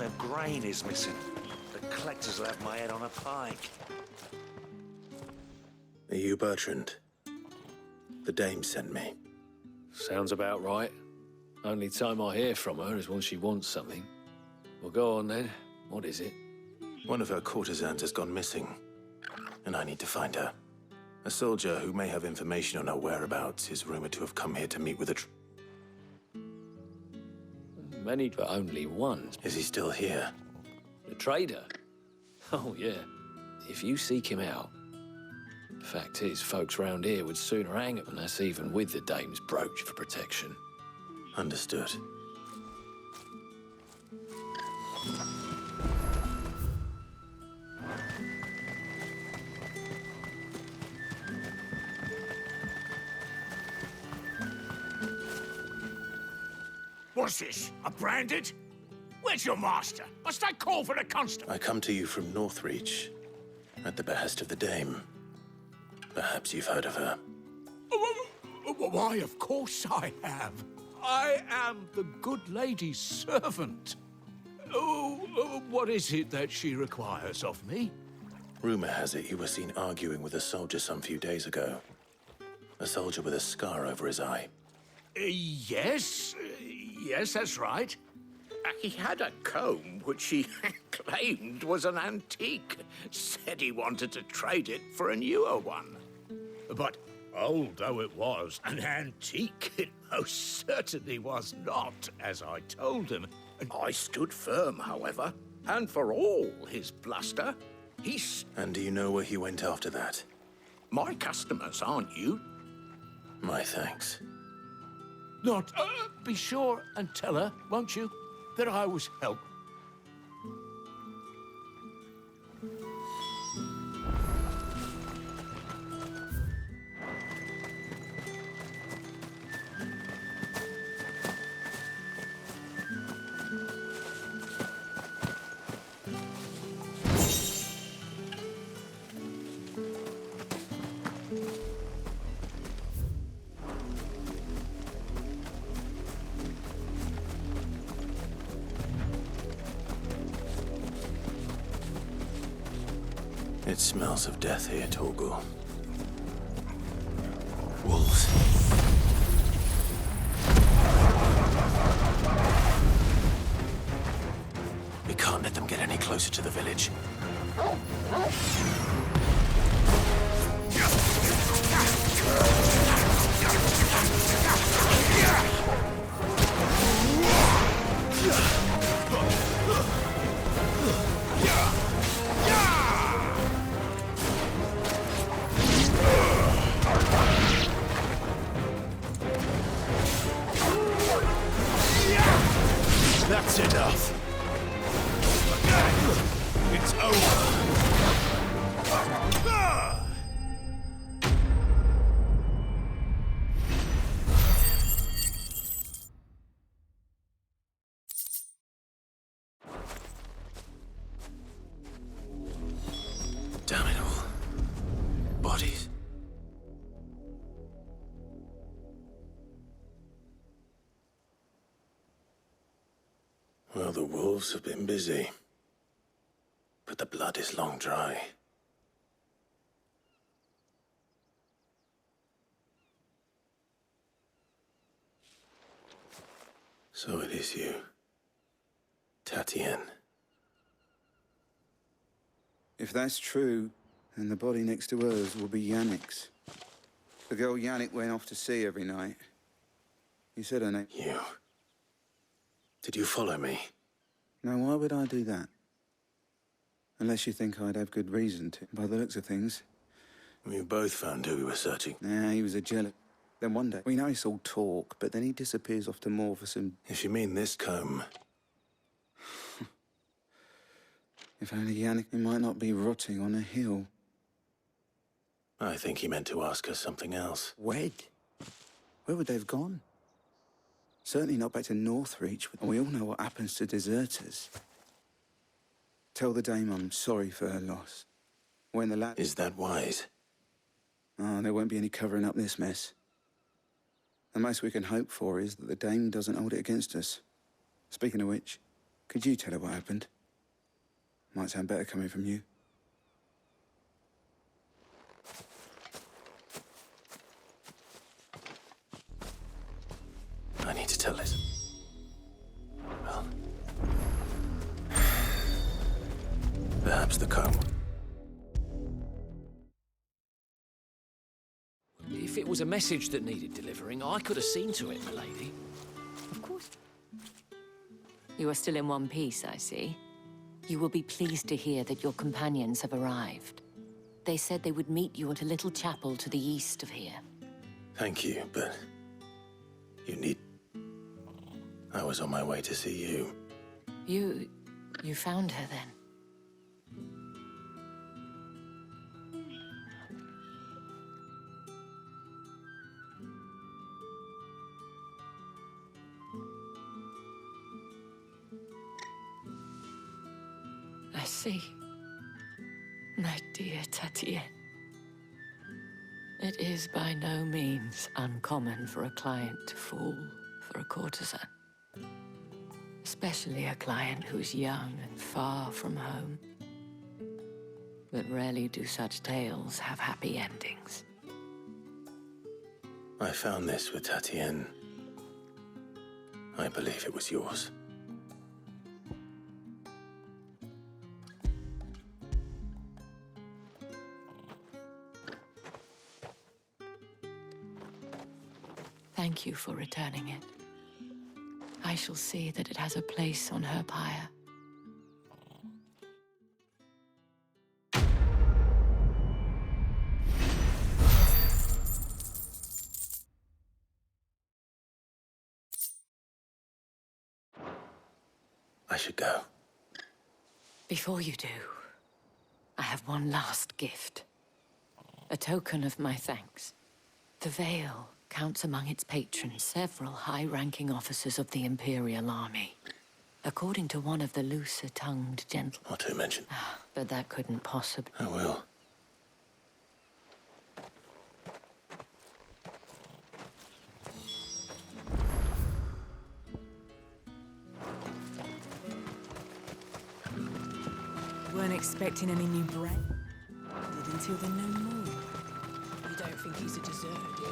The grain is missing. The collectors will have my head on a pike. Are you Bertrand? The dame sent me. Sounds about right. Only time I hear from her is when she wants something. Well, go on then. What is it? One of her courtesans has gone missing, and I need to find her. A soldier who may have information on her whereabouts is rumored to have come here to meet with a Many, but only one. Is he still here? The trader? Oh, yeah. If you seek him out. Fact is, folks round here would sooner hang him, and that's even with the dame's brooch for protection. Understood. What's this? A branded? Where's your master? Must I call for the constable? I come to you from Northreach, at the behest of the dame. Perhaps you've heard of her. Why, of course I have. I am the good lady's servant. What is it that she requires of me? Rumor has it you were seen arguing with a soldier some few days ago. A soldier with a scar over his eye. Yes, that's right. He had a comb which he claimed was an antique. Said he wanted to trade it for a newer one. But old though it was, an antique it most certainly was not, as I told him. And I stood firm, however, and for all his bluster, And do you know where he went after that? My customers, aren't you? My thanks. Not. Be sure and tell her, won't you, that I was helped. It smells of death here, Torgal. Wolves. We can't let them get any closer to the village. That's enough. It's over. Damn it all. Bodies. Well, the wolves have been busy. But the blood is long dry. So it is you, Tatienne. If that's true, then the body next to hers will be Yannick's. The girl Yannick went off to sea every night. You said her name. You. Did you follow me? Now, why would I do that? Unless you think I'd have good reason to, by the looks of things. We both found who we were searching. Nah, he was a jealous. Then one day, we know it's all talk, but then he disappears off to more for some... If you mean this comb... If only Yannick, he might not be rotting on a hill. I think he meant to ask us something else. Wed? Where would they have gone? Certainly not back to Northreach. We all know what happens to deserters. Tell the dame I'm sorry for her loss. When the lad... Is that wise? Oh, there won't be any covering up this mess. The most we can hope for is that the dame doesn't hold it against us. Speaking of which, Could you tell her what happened? Might sound better coming from you. I need to tell it. Well, perhaps the comb. If it was a message that needed delivering, I could have seen to it, milady. Of course. You are still in one piece, I see. You will be pleased to hear that your companions have arrived. They said they would meet you at a little chapel to the east of here. Thank you, but you need... I was on my way to see you. You found her then? I see. My dear Tatienne. It is by no means uncommon for a client to fall for a courtesan. Especially a client who's young and far from home. But rarely do such tales have happy endings. I found this with Tatienne. I believe it was yours. Thank you for returning it. I shall see that it has a place on her pyre. I should go. Before you do, I have one last gift. A token of my thanks. The Veil counts among its patrons several high-ranking officers of the Imperial Army. According to one of the looser-tongued gentlemen. Not to mention. But that couldn't possibly... I will. Weren't expecting any new bread. Did until then no more. You don't think he's a deserter, do you?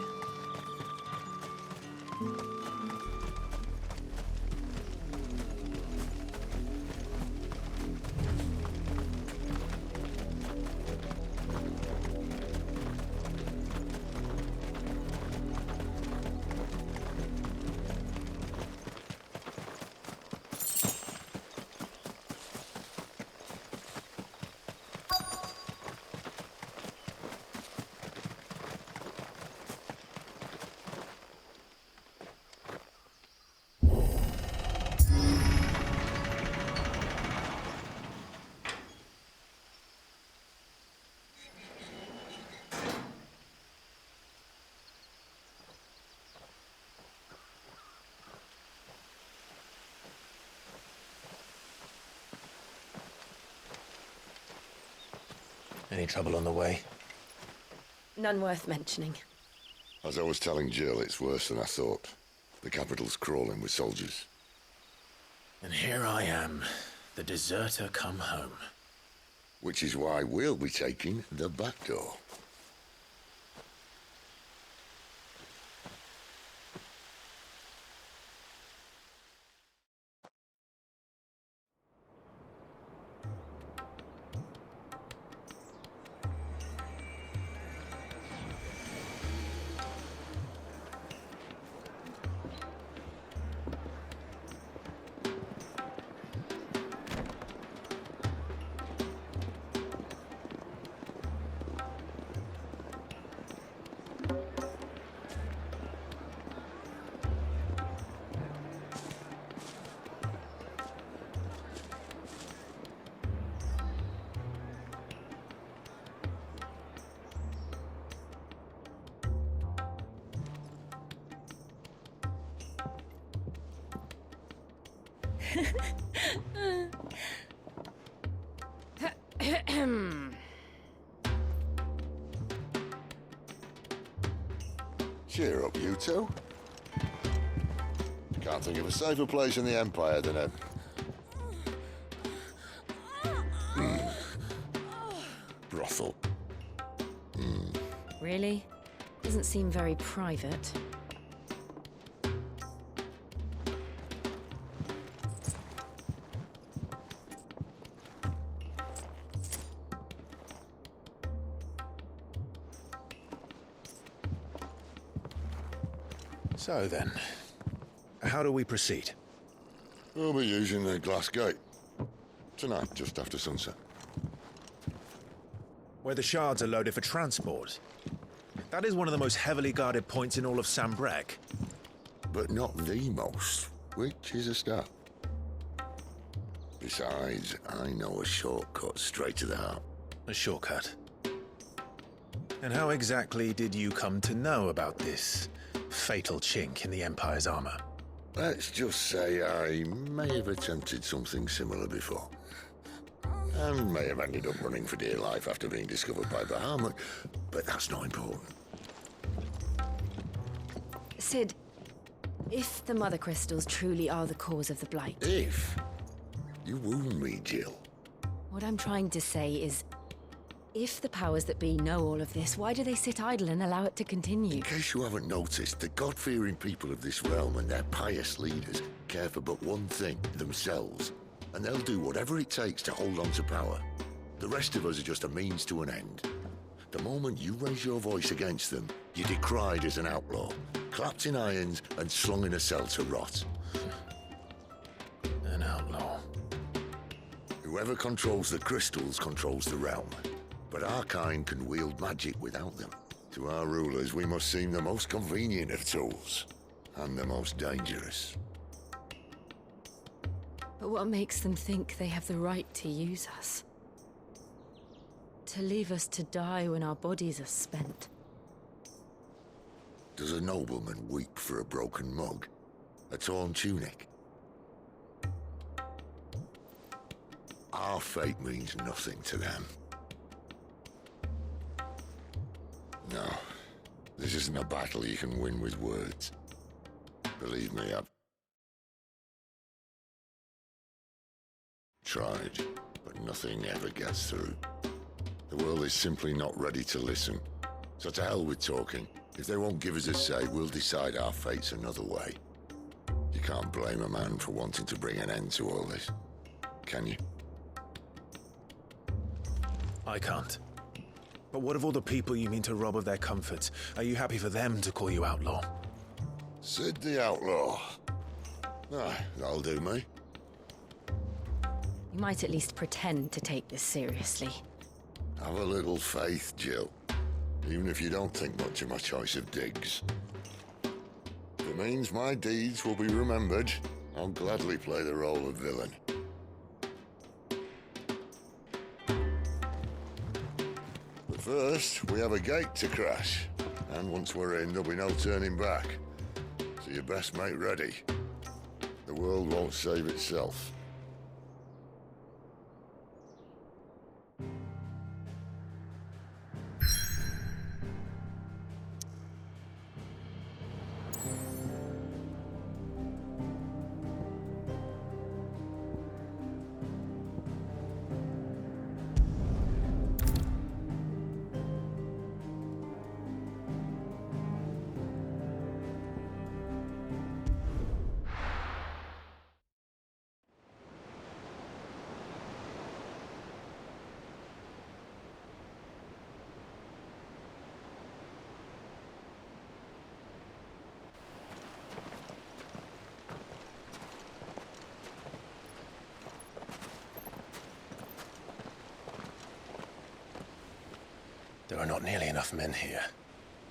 Any trouble on the way? None worth mentioning. As I was telling Jill, it's worse than I thought. The capital's crawling with soldiers. And here I am, the deserter come home. Which is why we'll be taking the back door. Cheer up, you two. Can't think of a safer place in the Empire than a brothel. Really? Doesn't seem very private. So then, how do we proceed? We'll be using the glass gate. Tonight, just after sunset. Where the shards are loaded for transport. That is one of the most heavily guarded points in all of Sambrec. But not the most, which is a start. Besides, I know a shortcut straight to the heart. A shortcut. And how exactly did you come to know about this fatal chink in the Empire's armor? Let's just say I may have attempted something similar before. And may have ended up running for dear life after being discovered by Bahamut, but that's not important. Sid, if the Mother Crystals truly are the cause of the Blight... If? You wound me, Jill. What I'm trying to say is, if the powers that be know all of this, why do they sit idle and allow it to continue? In case you haven't noticed, the God-fearing people of this realm and their pious leaders care for but one thing, themselves. And they'll do whatever it takes to hold on to power. The rest of us are just a means to an end. The moment you raise your voice against them, you're decried as an outlaw, clapped in irons and slung in a cell to rot. An outlaw. Whoever controls the crystals controls the realm. But our kind can wield magic without them. To our rulers, we must seem the most convenient of tools, and the most dangerous. But what makes them think they have the right to use us? To leave us to die when our bodies are spent? Does a nobleman weep for a broken mug? A torn tunic? Our fate means nothing to them. No, this isn't a battle you can win with words. Believe me, I've tried, but nothing ever gets through. The world is simply not ready to listen. So to hell with talking. If they won't give us a say, we'll decide our fates another way. You can't blame a man for wanting to bring an end to all this, can you? I can't. But what of all the people you mean to rob of their comforts? Are you happy for them to call you outlaw? Sid the Outlaw. Ah, that'll do me. You might at least pretend to take this seriously. Have a little faith, Jill. Even if you don't think much of my choice of digs. If it means my deeds will be remembered, I'll gladly play the role of villain. But first, we have a gate to crash. And once we're in, there'll be no turning back. So you best make ready. The world won't save itself. There are not nearly enough men here.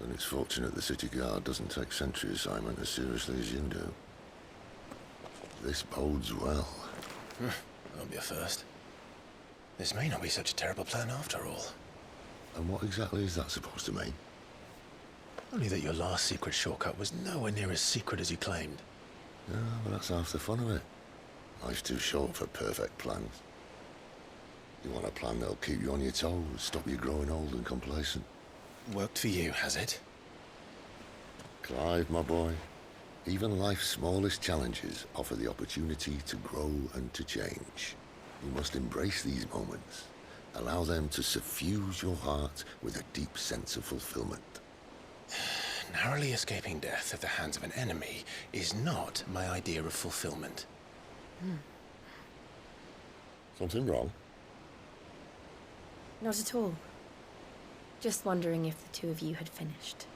Then it's fortunate the city guard doesn't take sentry assignment as seriously as you do. This bodes well. That'll be a first. This may not be such a terrible plan after all. And what exactly is that supposed to mean? Only that your last secret shortcut was nowhere near as secret as you claimed. Yeah, but that's half the fun of it. Life's too short for perfect plans. You want a plan that'll keep you on your toes, stop you growing old and complacent. Worked for you, has it? Clive, my boy, even life's smallest challenges offer the opportunity to grow and to change. You must embrace these moments, Allow them to suffuse your heart with a deep sense of fulfillment. Narrowly escaping death at the hands of an enemy is not my idea of fulfillment. Something wrong? Not at all. Just wondering if the two of you had finished.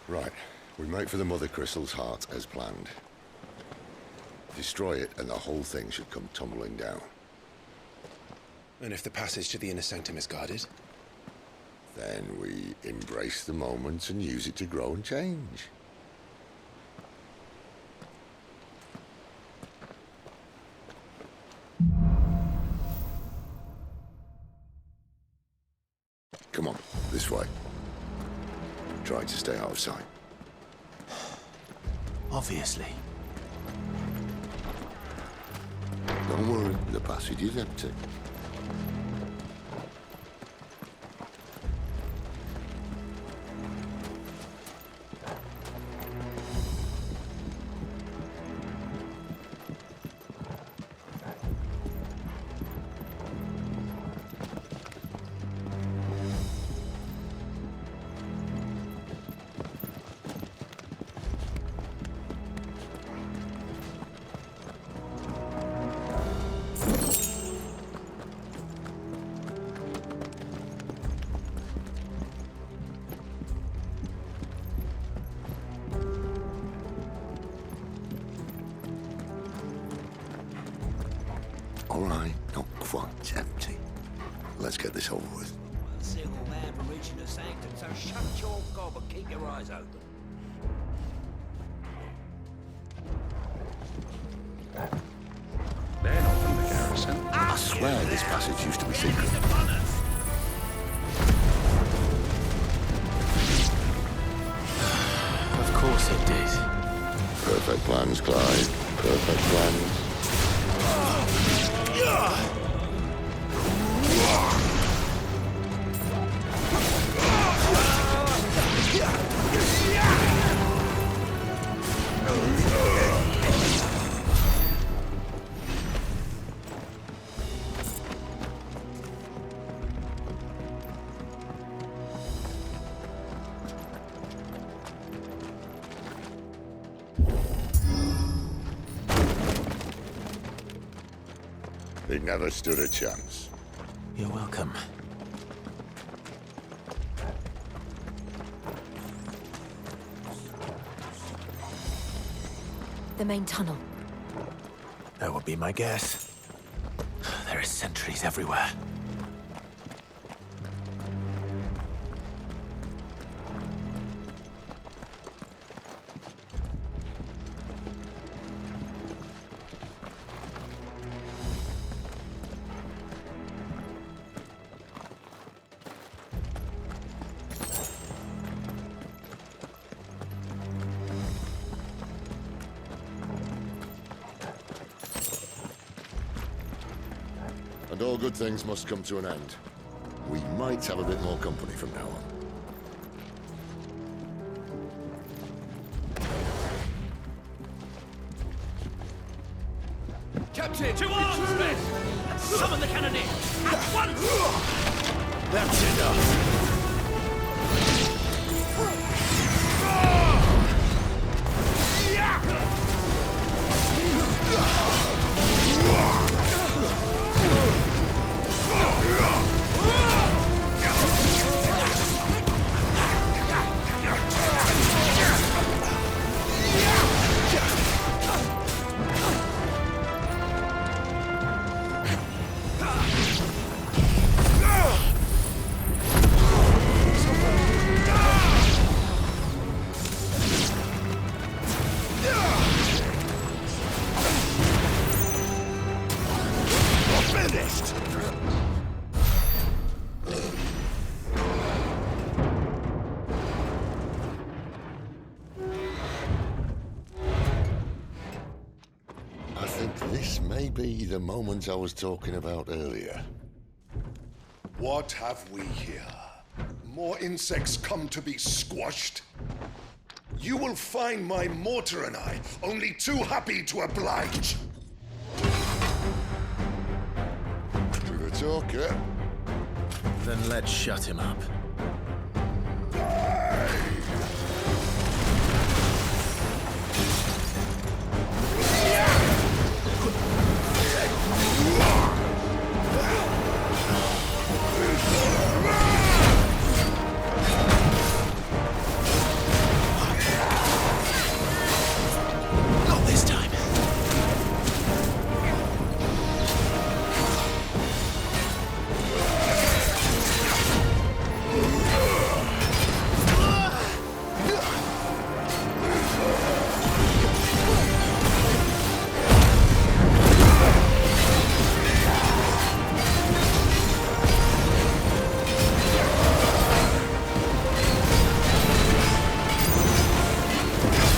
Right. We make for the Mother Crystal's heart as planned. Destroy it and the whole thing should come tumbling down. And if the passage to the inner sanctum is guarded? Then we embrace the moment and use it to grow and change. Come on, this way. Try to stay out of sight. Obviously. Don't worry, the passage is empty. All right, not quite empty. Let's get this over with. Single man for reaching the sanctum, so shut your gob and keep your eyes open. They're not from the garrison. I swear this passage used to be secret. Of course it did. Perfect plans, Clyde. Perfect plans. They never stood a chance. You're welcome. The main tunnel. That would be my guess. There are sentries everywhere. And all good things must come to an end. We might have a bit more company from now on. Captain, to arms, men! Summon the cannoneer! At once! That's enough. I think this may be the moment I was talking about earlier. What have we here? More insects come to be squashed? You will find my mortar and I only too happy to oblige. Privet. talker. Then let's shut him up. Not this time.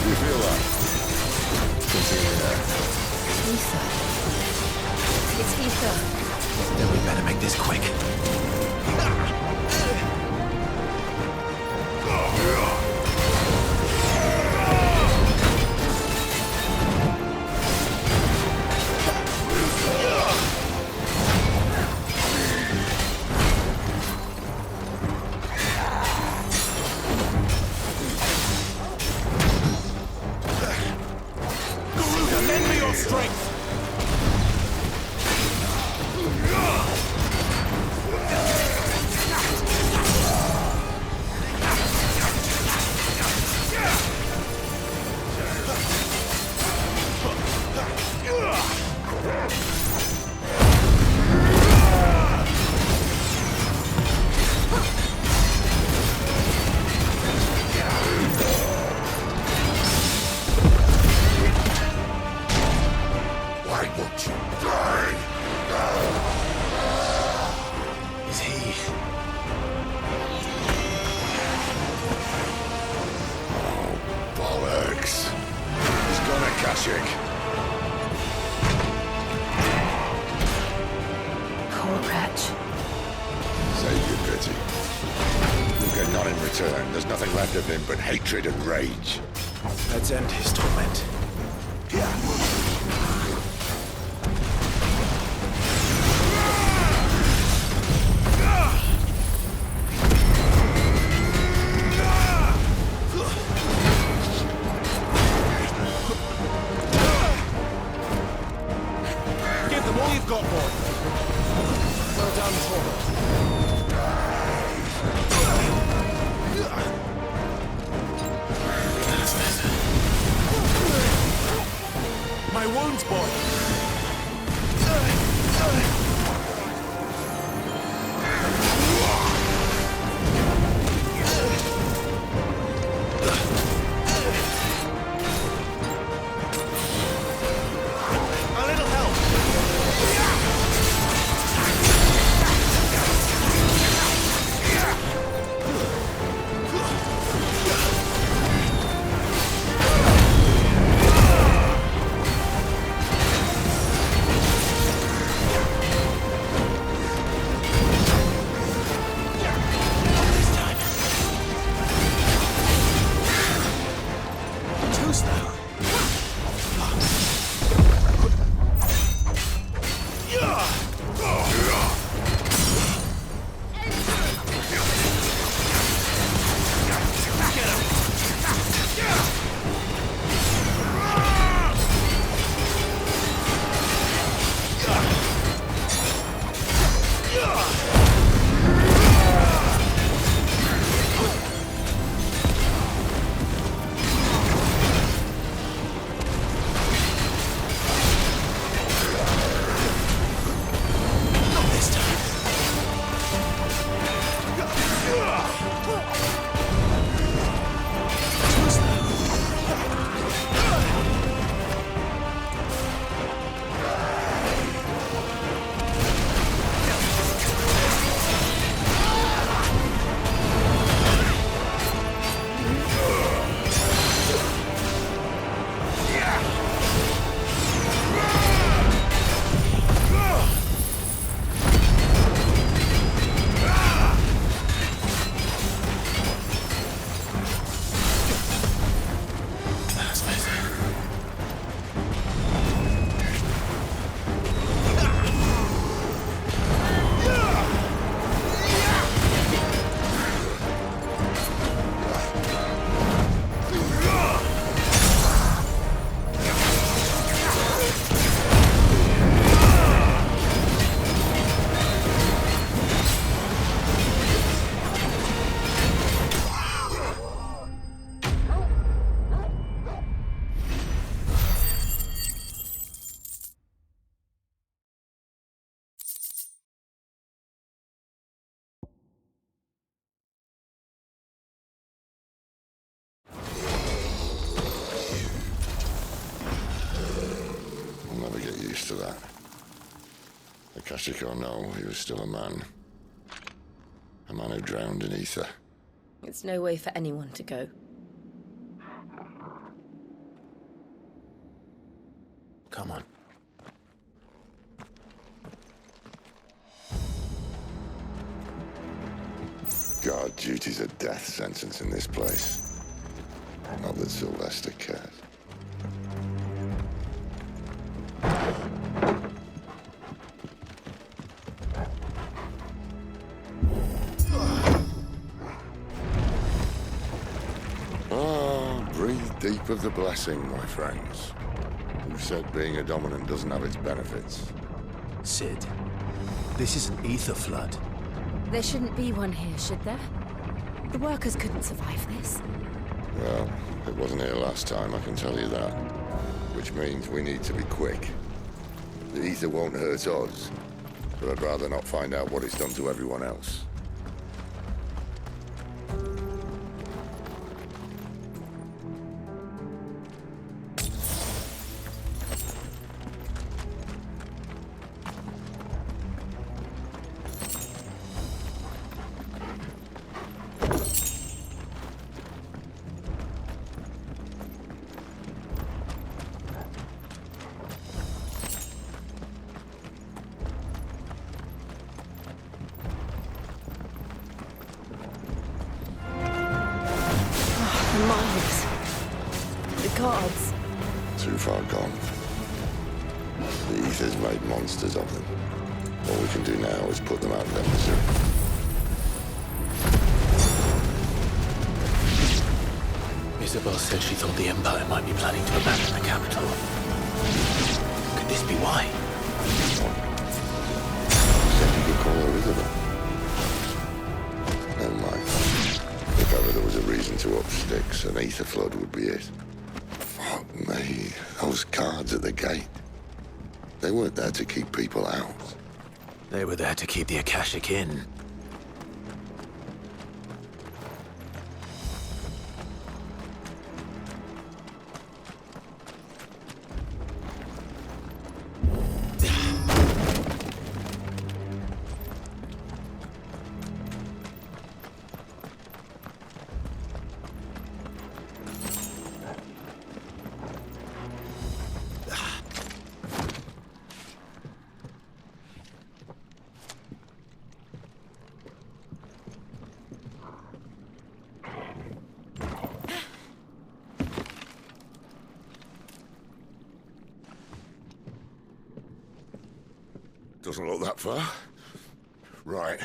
You feel that? Ether. It's Ether. Then we better make this quick. Garuda, lend me your strength! Why won't you die? Is he? Bollocks. He's gone, Akashic. Poor wretch. Save your pity. You'll get none in return. There's nothing left of him but hatred and rage. Let's end his torment. Give them all you've got, boy. Well done, Torment. My wounds, boy. A little help. never get used to that. Akashic or no, he was still a man. A man who drowned in ether. It's no way for anyone to go. Come on. Guard duty's a death sentence in this place. Not that Sylvester cares. Breathe deep of the blessing, my friends. Who said being a dominant doesn't have its benefits? Sid, this is an ether flood. There shouldn't be one here, should there? The workers couldn't survive this. Well, it wasn't here last time, I can tell you that. Which means we need to be quick. The ether won't hurt us, but I'd rather not find out what it's done to everyone else. Guards. Too far gone. The ether's made monsters of them. All we can do now is put them out of their misery. Isabel said she thought the Empire might be planning to abandon the capital. Could this be why? Said you could call her Isabel. Never mind. If ever there was a reason to up sticks, an ether flood would be it. Fuck me. Those guards at the gate. They weren't there to keep people out. They were there to keep the Akashic in. Doesn't look that far. Right.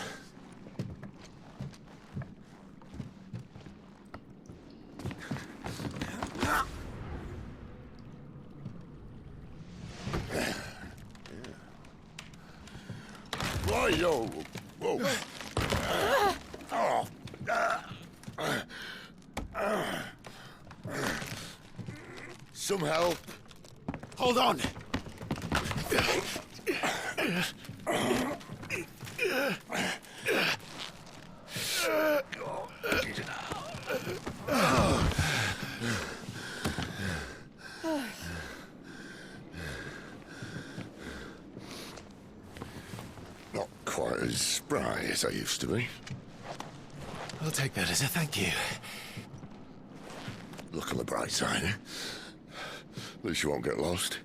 Right, yo. Whoa. Some help. Hold on! Not quite as spry as I used to be. I'll take that as a thank you. Look on the bright side, eh? At least you won't get lost.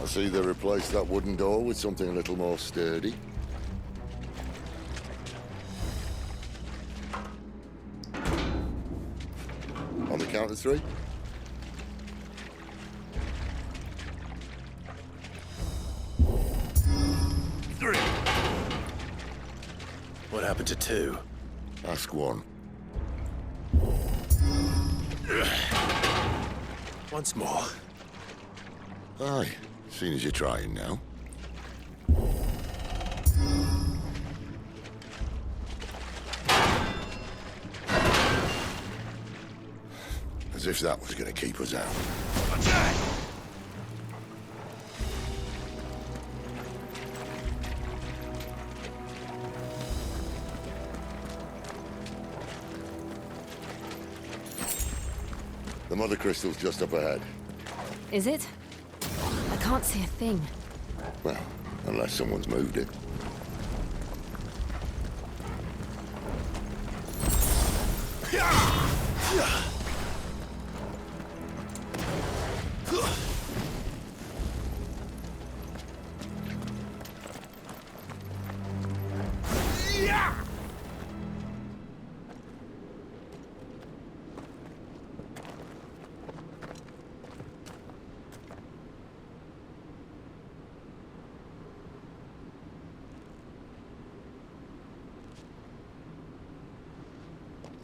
I see they replaced that wooden door with something a little more sturdy. On the count of 3. What happened to 2? Ask 1. Once more. Aye, seeing as you're trying now. As if that was going to keep us out. The mother crystal's just up ahead. Is it? I can't see a thing. Well, unless someone's moved it.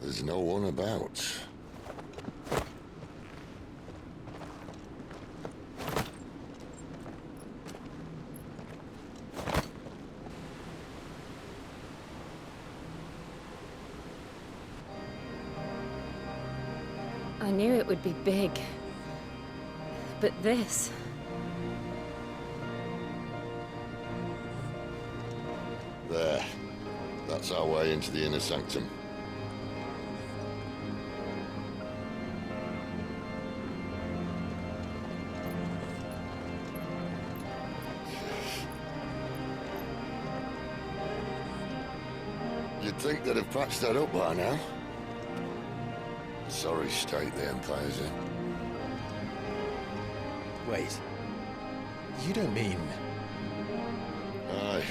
There's no one about. I knew it would be big. But this... There. That's our way into the inner sanctum. You'd think they'd have patched that up by now. Sorry state the Empire's in. Wait. You don't mean... Aye.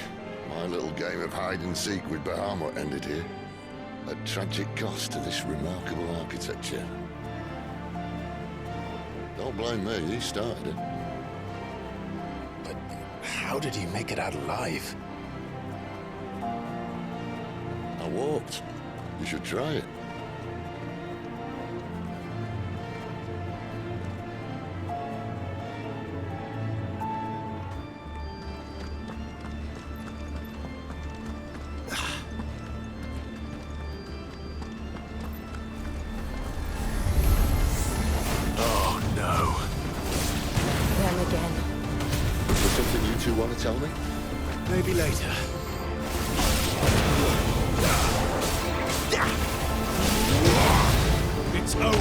My little game of hide-and-seek with Bahamut ended here. At tragic cost to this remarkable architecture. Don't blame me, he started it. But how did he make it out alive? I walked. You should try it. Oh, no. Them again. Is there something you two want to tell me? Maybe later. It's over.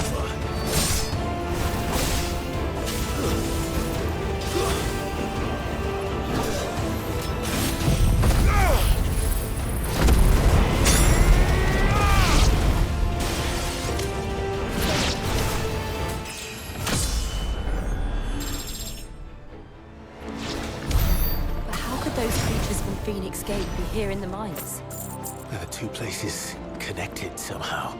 But how could those creatures from Phoenix Gate be here in the mines? Are the 2 places connected somehow?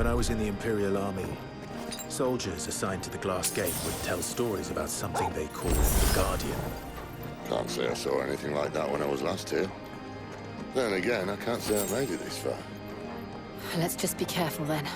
When I was in the Imperial Army, soldiers assigned to the Glass Gate would tell stories about something they called the Guardian. Can't say I saw anything like that when I was last here. Then again, I can't say I made it this far. Let's just be careful then.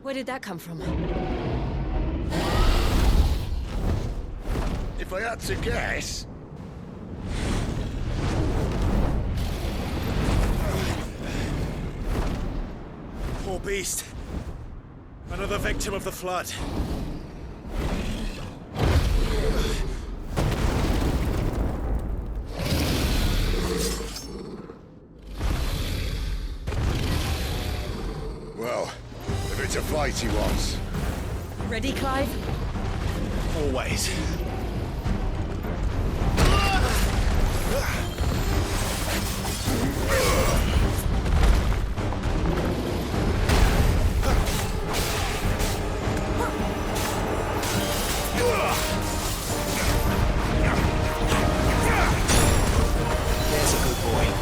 Where did that come from? If I had to guess... Poor beast. Another victim of the Flood. Well, if it's a fight he wants. Ready, Clive? Always. There's a good boy.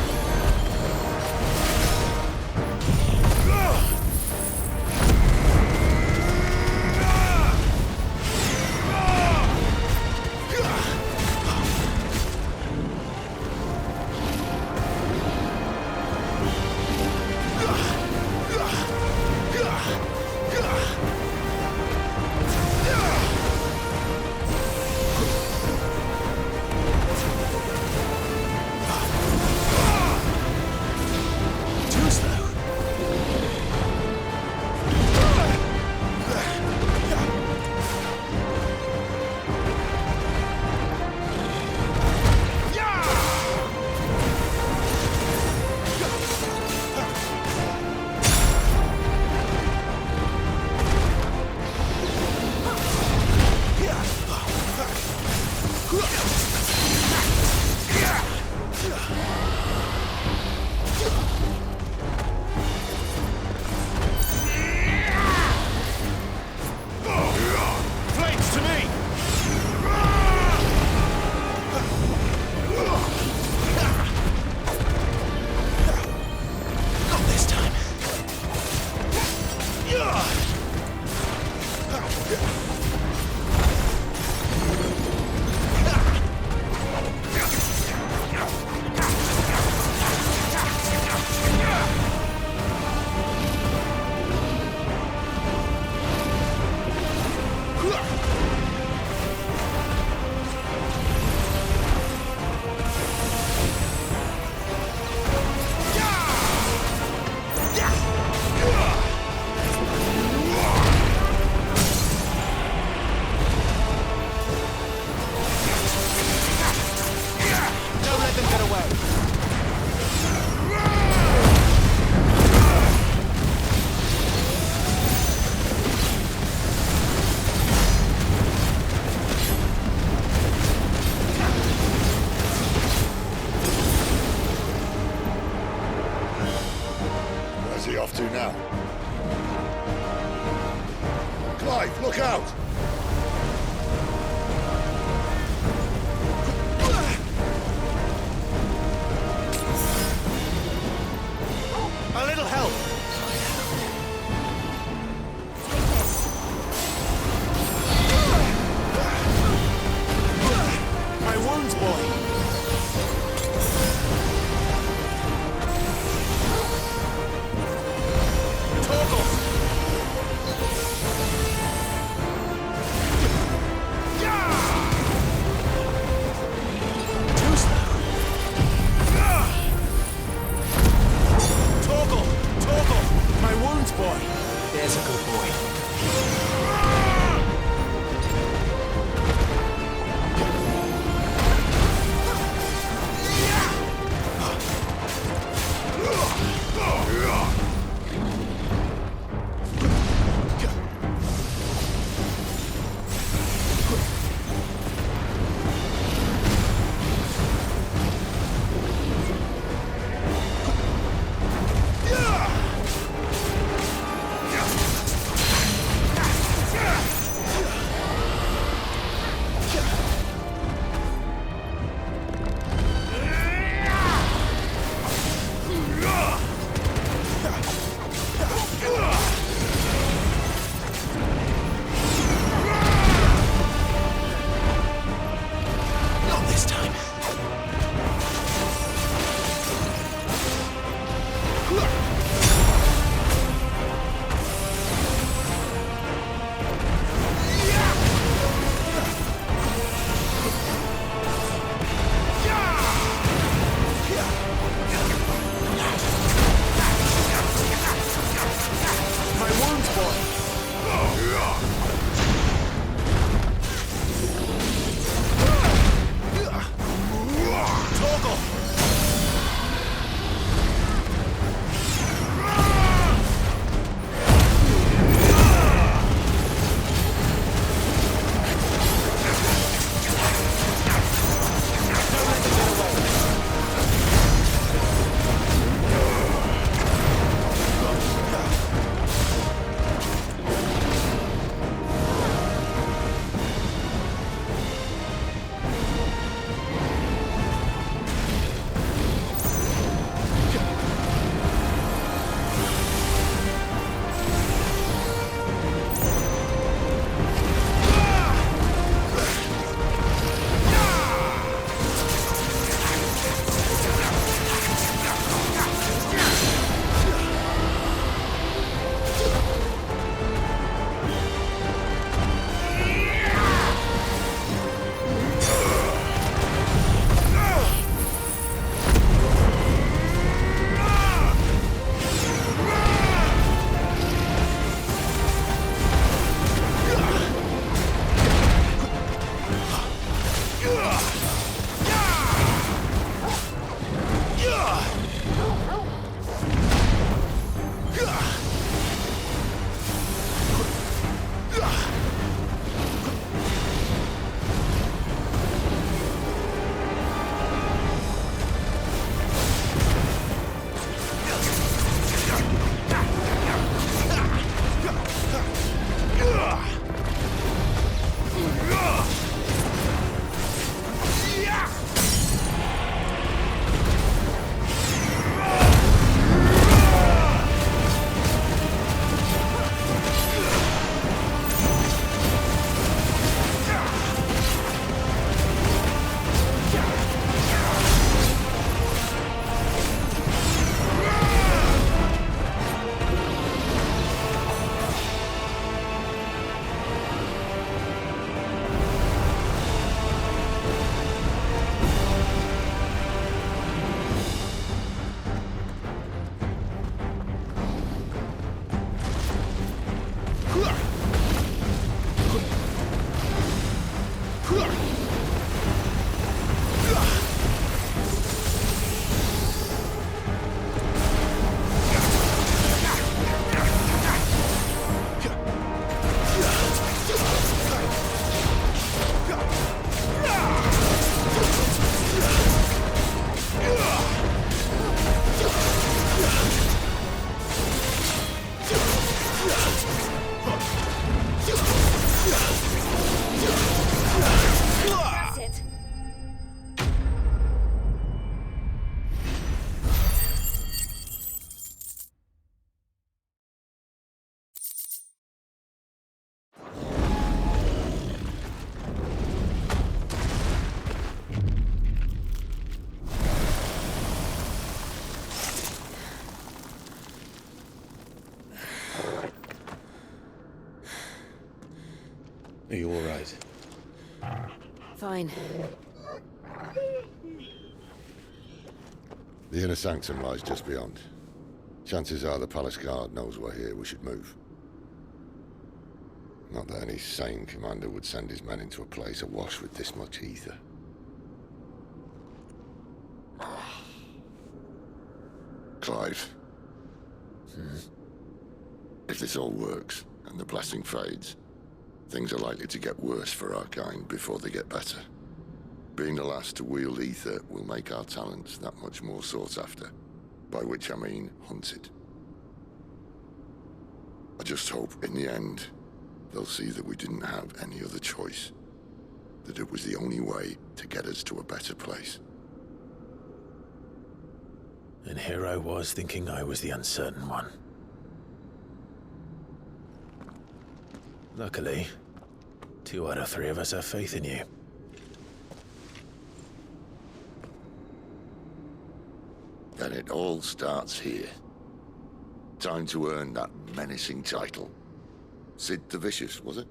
Clive, look out! A little help! My wounds, boy! There's a good boy. Are you all right? Fine. The inner sanctum lies just beyond. Chances are the palace guard knows we're here. We should move. Not that any sane commander would send his men into a place awash with this much ether. Clive. If this all works, and the blessing fades, things are likely to get worse for our kind before they get better. Being the last to wield ether will make our talents that much more sought after. By which I mean hunted. I just hope, in the end, they'll see that we didn't have any other choice. That it was the only way to get us to a better place. And here I was thinking I was the uncertain one. Luckily, 2 out of 3 of us have faith in you. Then it all starts here. Time to earn that menacing title. Sid the Vicious, was it?